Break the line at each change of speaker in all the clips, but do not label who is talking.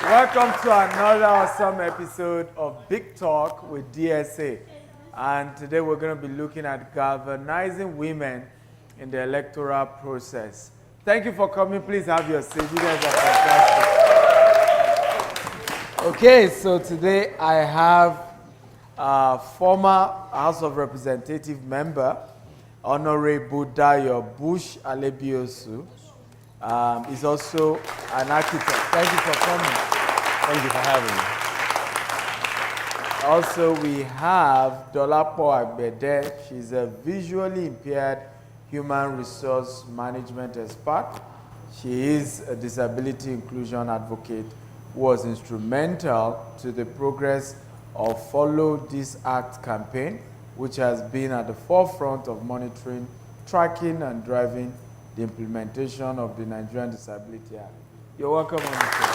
Welcome to another awesome episode of Bigtalk with DSA. And today we're going to be looking at galvanizing women in the electoral process. Thank you for coming. Please have your seat. You guys are fantastic. Okay, so today I have a former House of Representative member, Honorable Dayo Bush Alebiosu. He's also an architect. Thank you for coming.
Thank you for having me.
Also, we have Dolapo Agbede. She's a visually impaired human resource management expert. She is a disability inclusion advocate who was instrumental to the progress of Follow This Act campaign, which has been at the forefront of monitoring, tracking, and driving the implementation of the Nigerian Disability Act. You're welcome on the show.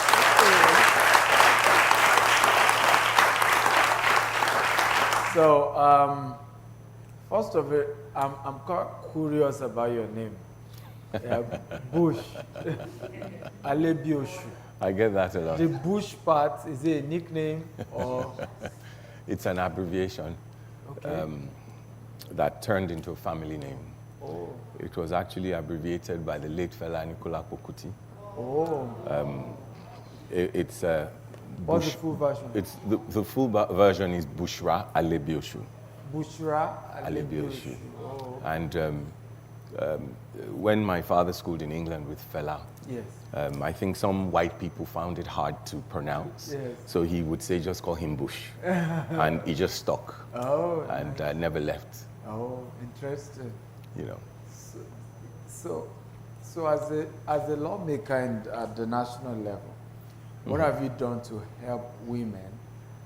So, first of all, I'm quite curious about your name. Bush. Alebioshu.
I get that a lot.
The Bush part, is it a nickname or?
It's an abbreviation that turned into a family name.
Oh.
It was actually abbreviated by the late fella Nicola Pokuti.
Oh.
It's
What's the full version?
It's the full version is Bushra Alebioshu.
Bushra
Alebioshu.
Oh.
And when my father schooled in England with Fela,
Yes.
I think some white people found it hard to pronounce.
Yes.
So he would say, just call him Bush. And he just stuck.
Oh.
And never left.
Oh, interesting.
You know.
So as a lawmaker at the national level, what have you done to help women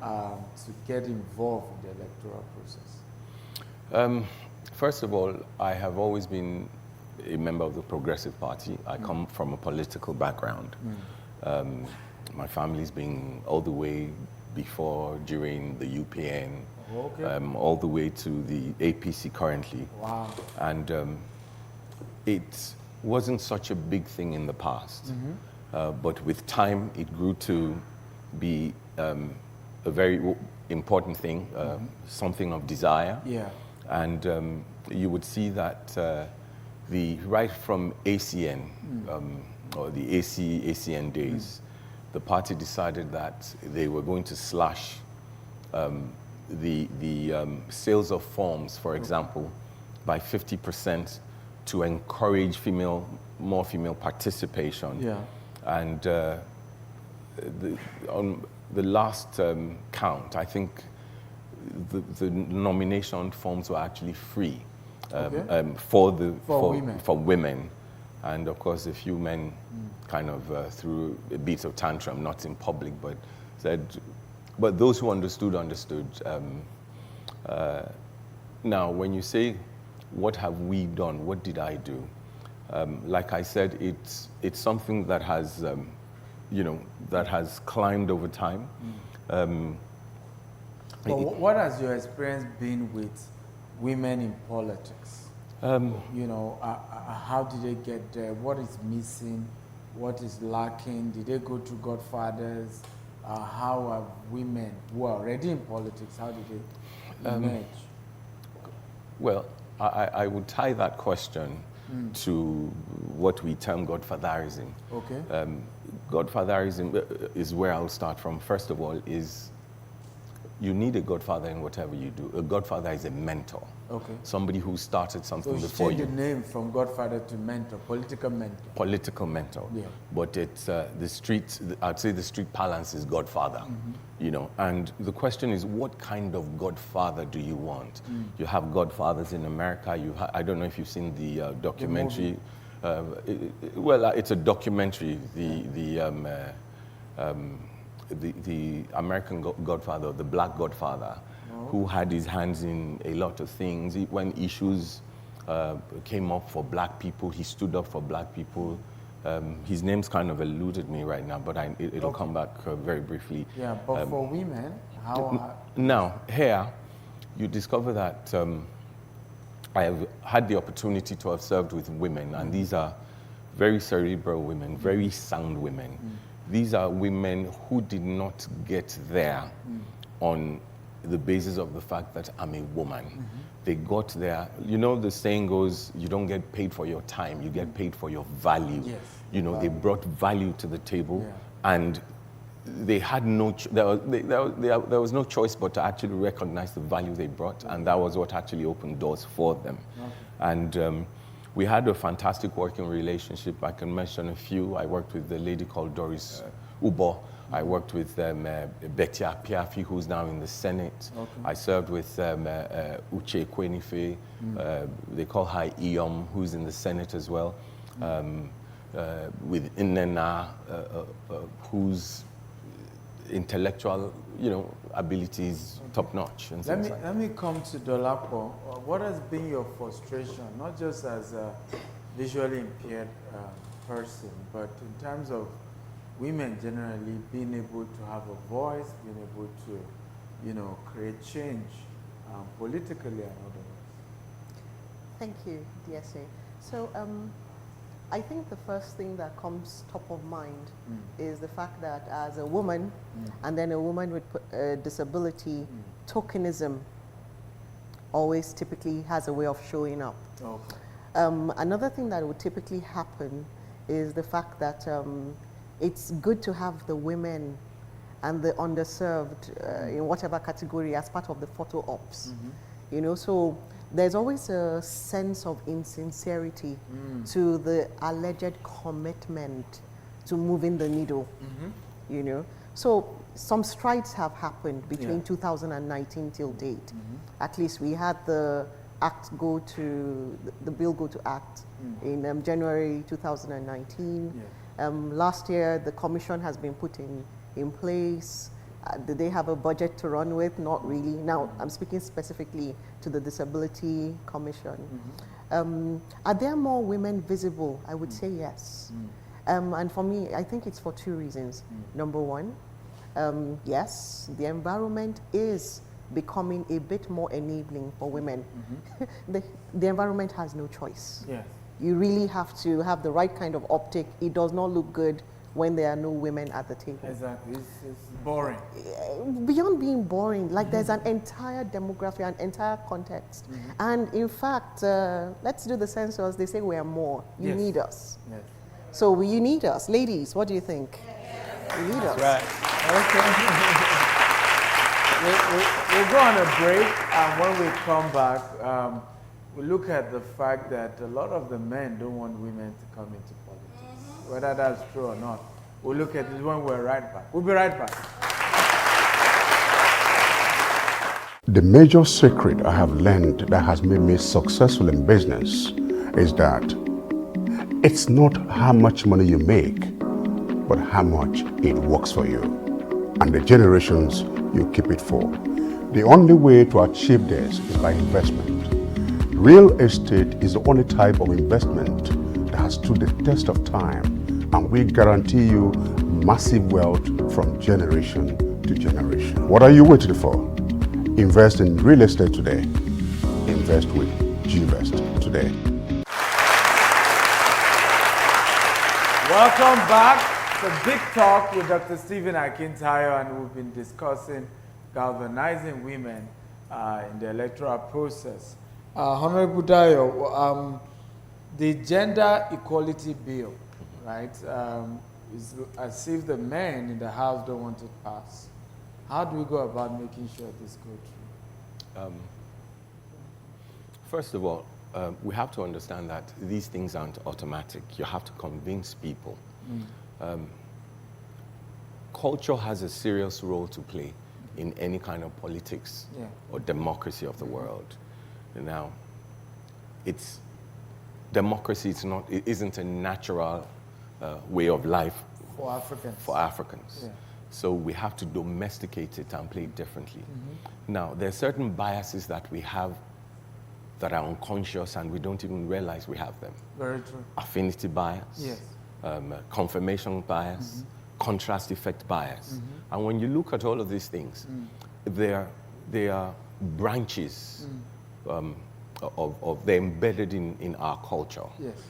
to get involved in the electoral process?
First of all, I have always been a member of the Progressive Party. I come from a political background. My family's been all the way before, during the UPN, all the way to the APC currently.
Wow.
And it wasn't such a big thing in the past. But with time, it grew to be a very important thing, something of desire.
Yeah.
And you would see that right from ACN, or the ACN days, the party decided that they were going to slash the sales of forms, for example, by 50% to encourage more female participation.
Yeah.
And on the last count, I think the nomination forms were actually free for women. And of course, a few men kind of threw a bit of tantrum, not in public, but said, but those who understood. Now, when you say, what have we done? What did I do? Like I said, it's something that has, that has climbed over time.
What has your experience been with women in politics? How did they get there? What is missing? What is lacking? Did they go through godfathers? How are women who are already in politics, how did they emerge?
Well, I would tie that question to what we term godfatherism.
Okay.
Godfatherism is where I'll start from. First of all, is you need a godfather in whatever you do. A godfather is a mentor.
Okay.
Somebody who started something
so
before you.
So you change the name from godfather to mentor, political mentor.
Political mentor.
Yeah.
But it's the street, I'd say the street parlance is godfather. And the question is, what kind of godfather do you want? You have godfathers in America. I don't know if you've seen the documentary. It's a documentary. The American Godfather, the Black Godfather, who had his hands in a lot of things. When issues came up for black people, he stood up for black people. His name's kind of eluded me right now, but it'll come back very briefly.
Yeah, but for women, how?
Now, here, you discover that I have had the opportunity to have served with women, and these are very cerebral women, very sound women. these are women who did not get there on the basis of the fact that I'm a woman. They got there, you know, the saying goes, you don't get paid for your time, you get paid for your value.
Yes.
You know, they brought value to the table,
Yeah.
and they had no, there was no choice but to actually recognize the value they brought, and that was what actually opened doors for them.
Okay.
And we had a fantastic working relationship. I can mention a few. I worked with a lady called Doris Ubo. I worked with Betty Apiafi, who's now in the Senate.
Okay.
I served with Uche Kwenife. They call her Iyom, who's in the Senate as well. With Inena, whose intellectual, you know, abilities top-notch. And
Let me come to Dolapo. What has been your frustration, not just as a visually impaired person, but in terms of women generally being able to have a voice, being able to, you know, create change politically and otherwise?
Thank you, DSA. So I think the first thing that comes top of mind is the fact that as a woman, and then a woman with disability, tokenism always typically has a way of showing up.
Okay.
Another thing that would typically happen is the fact that it's good to have the women and the underserved in whatever category as part of the photo ops. You know, so there's always a sense of insincerity to the alleged commitment to moving the needle, you know. So some strides have happened between 2019 till date. At least we had the act go to, the bill go to act in January 2019. Last year, the commission has been put in place. Did they have a budget to run with? Not really. Now, I'm speaking specifically to the Disability Commission. Are there more women visible? I would say yes. And for me, I think it's for two reasons. Number one, yes, the environment is becoming a bit more enabling for women. The environment has no choice.
Yes.
You really have to have the right kind of optic. It does not look good when there are no women at the table.
Exactly. It's boring.
Beyond being boring, like there's an entire demography, an entire context. And in fact, let's do the census. They say we are more. You need us.
Yes.
So you need us. Ladies, what do you think? You need us.
Right. Okay. We'll go on a break, and when we come back, we look at the fact that a lot of the men don't want women to come into politics. Whether that's true or not, we'll look at it when we're right back. We'll be right back.
The major secret I have learned that has made me successful in business is that it's not how much money you make, but how much it works for you and the generations you keep it for. The only way to achieve this is by investment. Real estate is the only type of investment that has stood the test of time, and we guarantee you massive wealth from generation to generation. What are you waiting for? Invest in real estate today. Invest with GVest today.
Welcome back to Big Talk with Dr. Stephen Akintayo, and we've been discussing galvanizing women in the electoral process. Honorable Dayo, the Gender Equality Bill, right, is as if the men in the House don't want it passed. How do we go about making sure this goes through?
First of all, we have to understand that these things aren't automatic. You have to convince people. Culture has a serious role to play in any kind of politics or democracy of the world. Now, it's democracy. It isn't a natural way of life
for Africans.
Yeah. So we have to domesticate it and play it differently. Now, there are certain biases that we have that are unconscious and we don't even realize we have them.
Very true.
Affinity bias,
yes.
Confirmation bias, contrast effect bias. And when you look at all of these things, they are branches they're embedded in our culture.
Yes.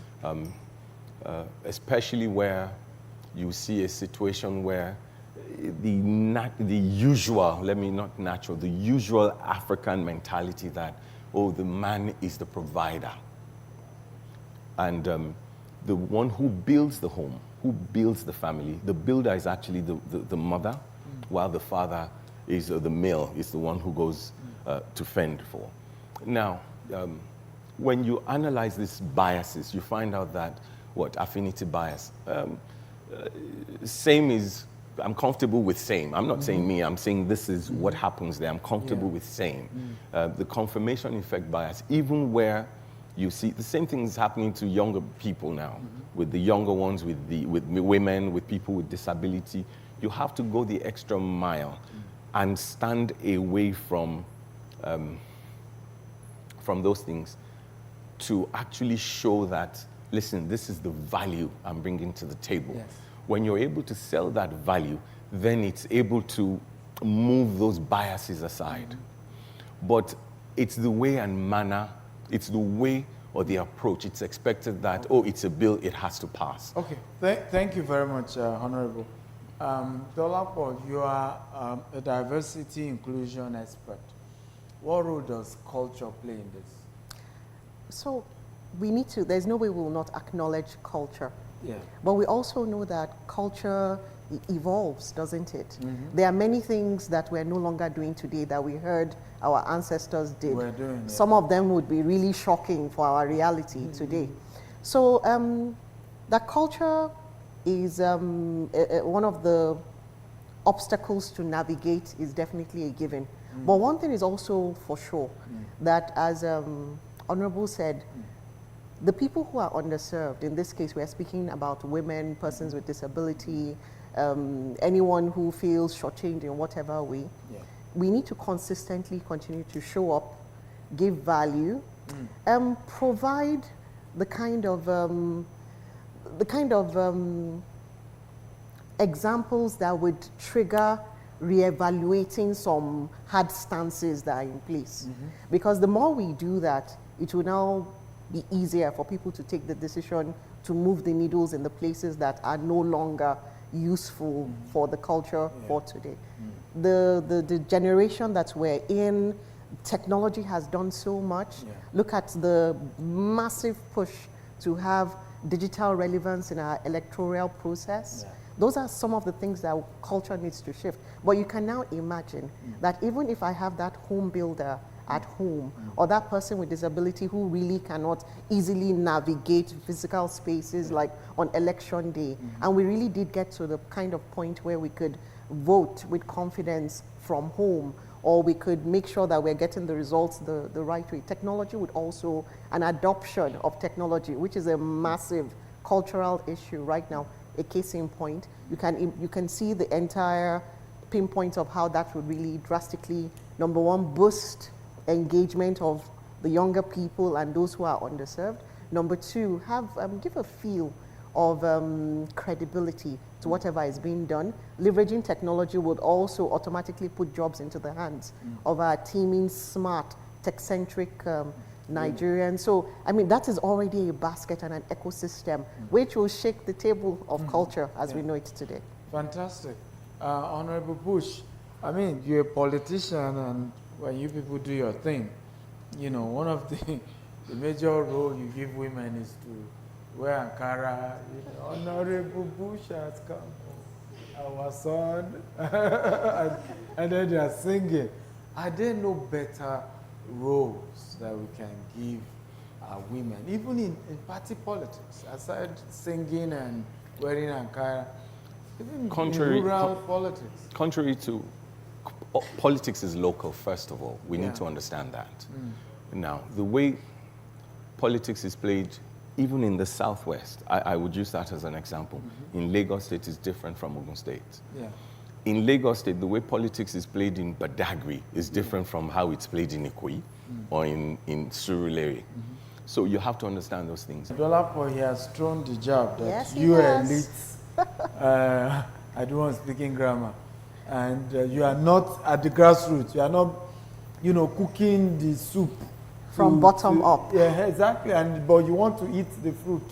Especially where you see a situation where the usual, let me not natural, the usual African mentality that, oh, the man is the provider. And the one who builds the home, who builds the family, the builder is actually the mother, while the father is the male, is the one who goes to fend for. Now, when you analyze these biases, you find out that, affinity bias. Same is, I'm comfortable with same. I'm not saying me, I'm saying this is what happens there. I'm comfortable with same. The confirmation effect bias, even where you see the same thing is happening to younger people now, with the younger ones, with women, with people with disability. You have to go the extra mile and stand away from those things to actually show that, listen, this is the value I'm bringing to the table.
Yes.
When you're able to sell that value, then it's able to move those biases aside. But it's the way and manner, it's the way or the approach. It's expected that, oh, it's a bill, it has to pass.
Okay, thank you very much, Honorable. Dolapo, you are a diversity inclusion expert. What role does culture play in this?
So we need to, there's no way we will not acknowledge culture.
Yeah.
But we also know that culture evolves, doesn't it? There are many things that we're no longer doing today that we heard our ancestors did.
We're doing, yeah.
Some of them would be really shocking for our reality today. So that culture is one of the obstacles to navigate is definitely a given. But one thing is also for sure, that as Honorable said, the people who are underserved, in this case we're speaking about women, persons with disability, anyone who feels shortchanged in whatever way, we need to consistently continue to show up, give value, provide the kind of examples that would trigger reevaluating some hard stances that are in place. Because the more we do that, it will now be easier for people to take the decision to move the needles in the places that are no longer useful for the culture for today. The generation that we're in, technology has done so much. Look at the massive push to have digital relevance in our electoral process. Those are some of the things that culture needs to shift. But you can now imagine that even if I have that home builder at home, or that person with disability who really cannot easily navigate physical spaces like on election day, and we really did get to the kind of point where we could vote with confidence from home, or we could make sure that we're getting the results the right way. Technology would also, an adoption of technology, which is a massive cultural issue right now. A case in point, you can see the entire pinpoint of how that would really drastically, number one, boost engagement of the younger people and those who are underserved. Number two, give a feel of credibility to whatever is being done. Leveraging technology would also automatically put jobs into the hands of our teaming, smart, tech-centric Nigerians. So, I mean, that is already a basket and an ecosystem which will shake the table of culture as we know it today.
Fantastic. Honorable Bush, I mean, you're a politician, and when you people do your thing, you know, one of the major role you give women is to wear Ankara. You know, Honorable Bush has come, our son, and then they are singing. Are there no better roles that we can give our women, even in party politics, aside singing and wearing Ankara, even in rural politics?
Contrary to, politics is local, first of all. We need to understand that. Now, the way politics is played, even in the Southwest, I would use that as an example. In Lagos State is different from Ogun State. In Lagos State, the way politics is played in Badagry is different from how it's played in Ikoyi or in Surulere. So you have to understand those things.
Dolapo, he has thrown the jab that
Yes, he
you
has.
elites, I don't want speaking grammar, and you are not at the grassroots. You are not, you know, cooking the soup
From bottom up.
Yeah, exactly. But you want to eat the fruit.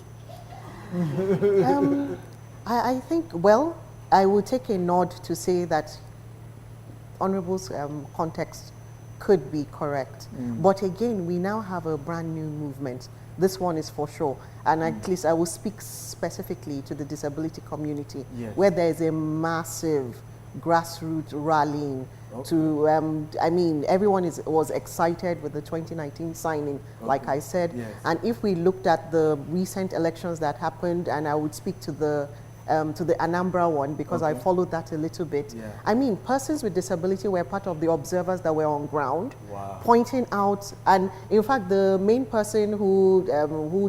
I think, well, I would take a nod to say that Honorable's context could be correct. But again, we now have a brand new movement. This one is for sure. And at least I will speak specifically to the disability community, where there is a massive grassroots rallying to, I mean, everyone was excited with the 2019 signing, like I said. And if we looked at the recent elections that happened, and I would speak to the Anambra one, because I followed that a little bit. I mean, persons with disability were part of the observers that were on ground, pointing out, and in fact, the main person who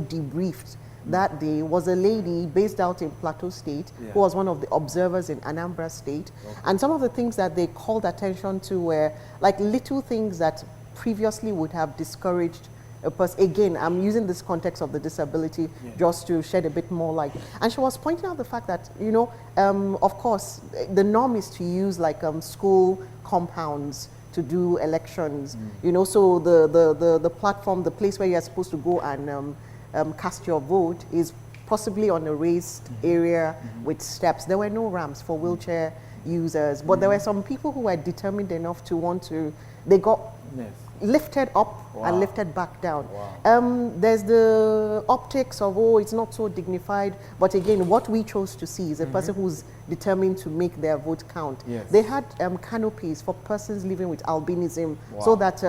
debriefed that day was a lady based out in Plateau State, who was one of the observers in Anambra State. And some of the things that they called attention to were like little things that previously would have discouraged a person. Again, I'm using this context of the disability just to shed a bit more light. And she was pointing out the fact that, you know, of course, the norm is to use like school compounds to do elections, you know, so the platform, the place where you're supposed to go and cast your vote is possibly on a raised area with steps. There were no ramps for wheelchair users, but there were some people who were determined enough to want to, they got lifted up and lifted back down. There's the optics of, oh, it's not so dignified, but again, what we chose to see is a person who's determined to make their vote count. They had canopies for persons living with albinism, so that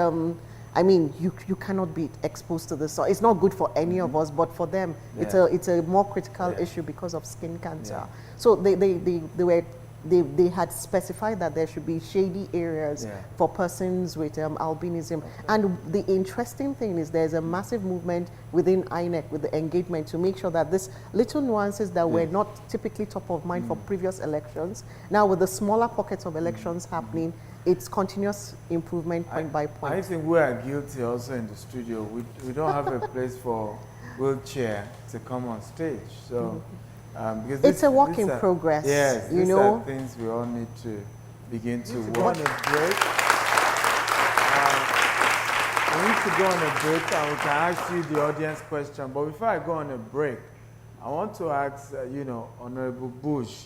I mean, you cannot be exposed to the sun. It's not good for any of us, but for them, it's a more critical issue because of skin cancer. So they had specified that there should be shady areas for persons with albinism. And the interesting thing is there's a massive movement within INEC with the engagement to make sure that these little nuances that were not typically top of mind for previous elections, now with the smaller pockets of elections happening, it's continuous improvement point by point.
I think we are guilty also in the studio. We don't have a place for wheelchair to come on stage. So because
it's a work in progress.
Yes,
you
these
know,
are things we all need to begin to work. On a break. We need to go on a break, and we can ask you the audience question. But before I go on a break, I want to ask, you know, Honorable Bush,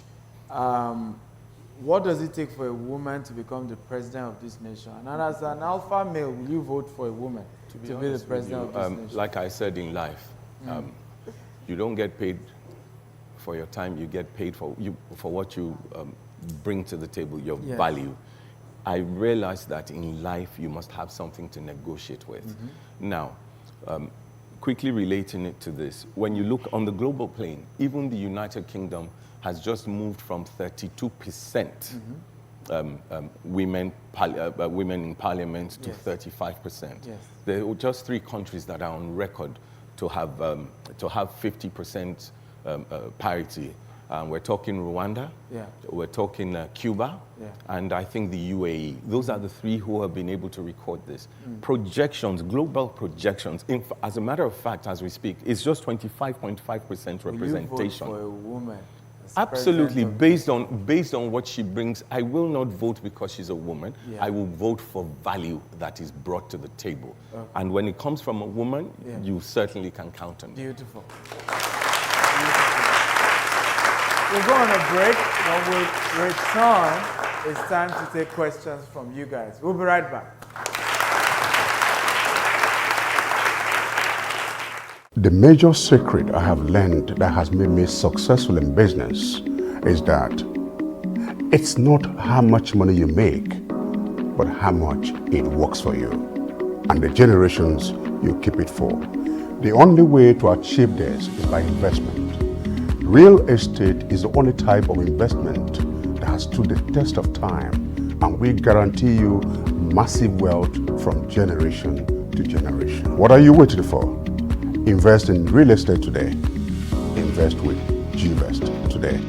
what does it take for a woman to become the president of this nation? And as an alpha male, will you vote for a woman to be the president of this nation?
Like I said in life, you don't get paid for your time, you get paid for what you bring to the table, your value. I realized that in life you must have something to negotiate with. Now, quickly relating it to this, when you look on the global plane, even the United Kingdom has just moved from 32% women in parliament to 35%. There are just 3 countries that are on record to have 50% parity. We're talking Rwanda, we're talking Cuba, and I think the UAE. Those are the 3 who have been able to record this. Projections, global projections, as a matter of fact, as we speak, it's just 25.5% representation.
Will you vote for a woman?
Absolutely, based on what she brings. I will not vote because she's a woman. I will vote for value that is brought to the table. And when it comes from a woman, you certainly can count on it.
Beautiful. We'll go on a break. When we return, it's time to take questions from you guys. We'll be right back.
The major secret I have learned that has made me successful in business is that it's not how much money you make, but how much it works for you and the generations you keep it for. The only way to achieve this is by investment. Real estate is the only type of investment that has stood the test of time, and we guarantee you massive wealth from generation to generation. What are you waiting for? Invest in real estate today. Invest with G-Vest today.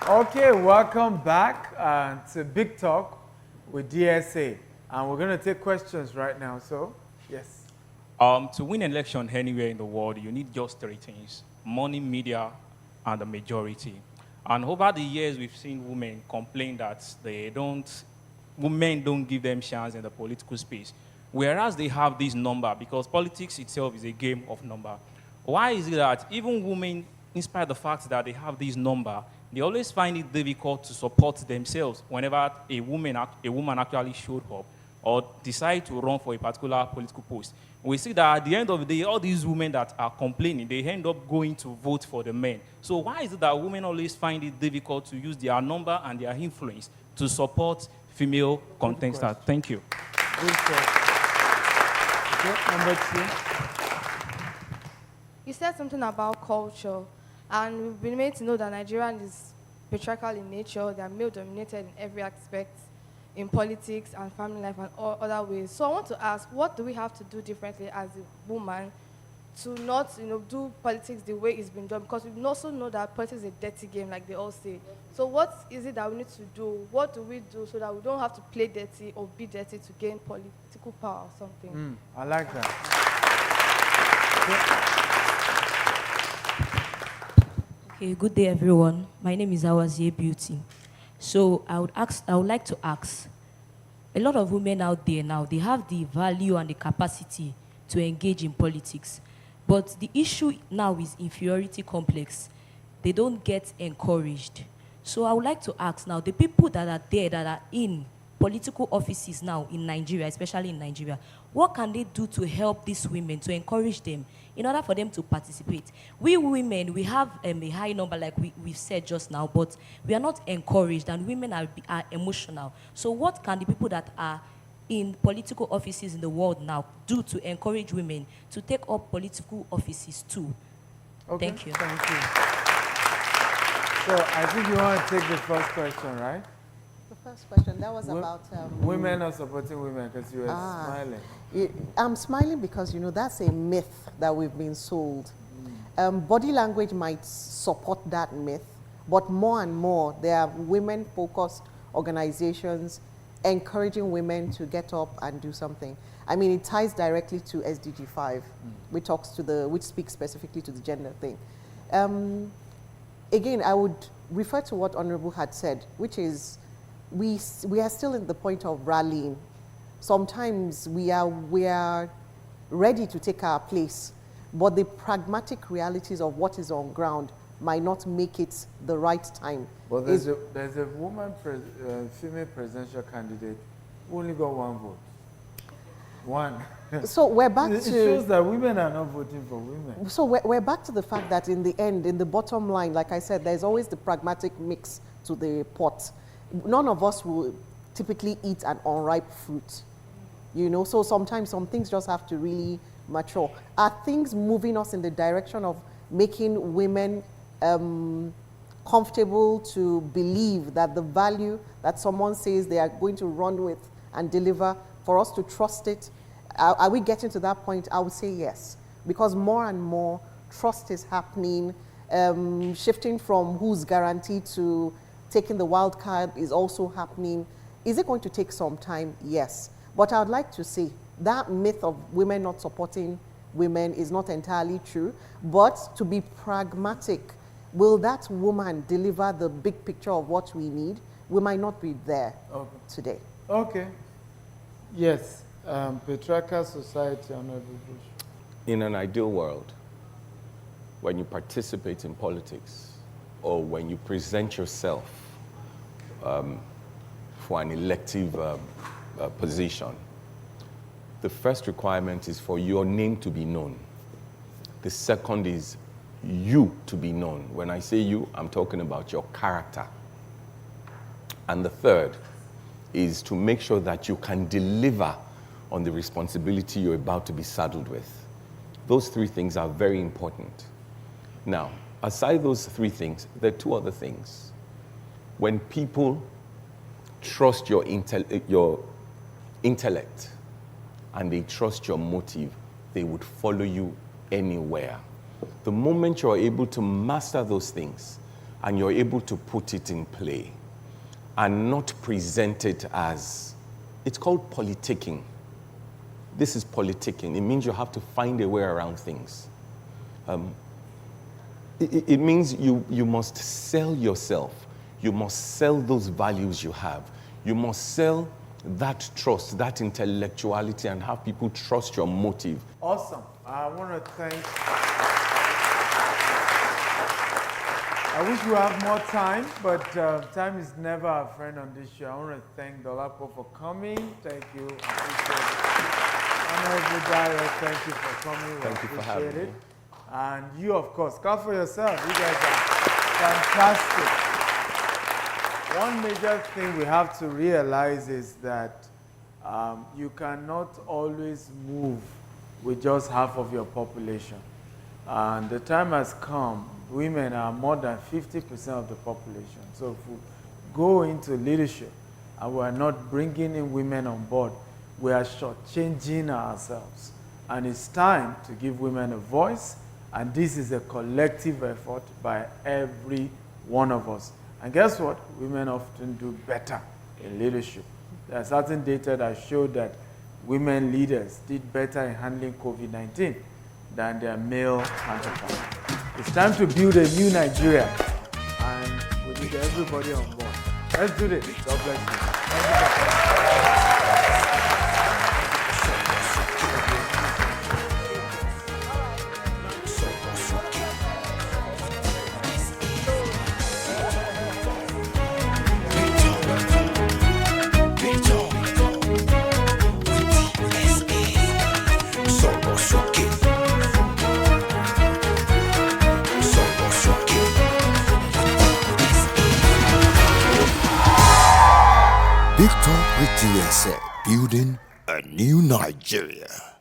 Okay, welcome back to Bigtalk with DSA. And we're going to take questions right now. So, yes.
To win an election anywhere in the world, you need just 3 things: money, media, and the majority. And over the years, we've seen women complain that women don't give them chance in the political space. whereas they have this number, because politics itself is a game of number. Why is it that even women, in spite of the fact that they have this number, they always find it difficult to support themselves whenever a woman actually showed up or decide to run for a particular political post? We see that at the end of the day, all these women that are complaining, they end up going to vote for the men. So why is it that women always find it difficult to use their number and their influence to support female contestants? Thank you.
Good question. Okay, number 2.
You said something about culture, and we've been made to know that Nigerian is patriarchal in nature. They are male-dominated in every aspect, in politics and family life and all other ways. So I want to ask, what do we have to do differently as a woman to not, do politics the way it's been done? Because we also know that politics is a dirty game, like they all say. So what is it that we need to do? What do we do so that we don't have to play dirty or be dirty to gain political power or something?
I like that.
Okay, good day, everyone. My name is Awazie Beauty. So I would like to ask, a lot of women out there now, they have the value and the capacity to engage in politics. But the issue now is inferiority complex. They don't get encouraged. So I would like to ask now, the people that are there, that are in political offices now in Nigeria, especially in Nigeria, what can they do to help these women, to encourage them, in order for them to participate? We women, we have a high number, like we've said just now, but we are not encouraged, and women are emotional. So what can the people that are in political offices in the world now do to encourage women to take up political offices too?
Okay.
Thank you.
Thank you. So I think you want to take the first question, right?
The first question, that was about...
women are supporting women, because you were smiling.
I'm smiling because, that's a myth that we've been sold. Body language might support that myth, but more and more, there are women-focused organizations encouraging women to get up and do something. I mean, it ties directly to SDG 5, which speaks specifically to the gender thing. Again, I would refer to what Honorable had said, which is we are still in the point of rallying. Sometimes we are ready to take our place, but the pragmatic realities of what is on ground might not make it the right time.
But there's a female presidential candidate who only got 1 vote. 1.
So we're back
it shows that women are not voting for women.
So we're back to the fact that in the end, in the bottom line, like I said, there's always the pragmatic mix to the pot. None of us will typically eat an unripe fruit, so sometimes some things just have to really mature. Are things moving us in the direction of making women comfortable to believe that the value that someone says they are going to run with and deliver, for us to trust it? Are we getting to that point? I would say yes, because more and more trust is happening. Shifting from who's guaranteed to taking the wild card is also happening. Is it going to take some time? Yes. But I would like to say that myth of women not supporting women is not entirely true. But to be pragmatic, will that woman deliver the big picture of what we need? We might not be there today.
Okay. Yes. Patriarchal society, Honorable Bush.
In an ideal world, when you participate in politics or when you present yourself for an elective position, the first requirement is for your name to be known. The second is you to be known. When I say you, I'm talking about your character. And the third is to make sure that you can deliver on the responsibility you're about to be saddled with. Those 3 things are very important. Now, aside those 3 things, there are 2 other things. When people trust your intellect and they trust your motive, they would follow you anywhere. The moment you're able to master those things and you're able to put it in play and not present it as, it's called politicking. This is politicking. It means you have to find a way around things. It means you must sell yourself. You must sell those values you have. You must sell that trust, that intellectuality, and have people trust your motive.
Awesome. I want to thank. I wish we have more time, but time is never a friend on this show. I want to thank Dolapo for coming. Thank you. Honorable Dario, thank you for coming.
Thank you for having me.
And you, of course, clap for yourself. You guys are fantastic. One major thing we have to realize is that you cannot always move with just half of your population. And the time has come, women are more than 50% of the population. So if we go into leadership and we're not bringing in women on board, we are shortchanging ourselves. And it's time to give women a voice, and this is a collective effort by every one of us. And guess what? Women often do better in leadership. There are certain data that show that women leaders did better in handling COVID-19 than their male counterparts. It's time to build a new Nigeria, and we need everybody on board. Let's do this. God bless you. Thank you for
Bigtalk with GSA, building a new Nigeria.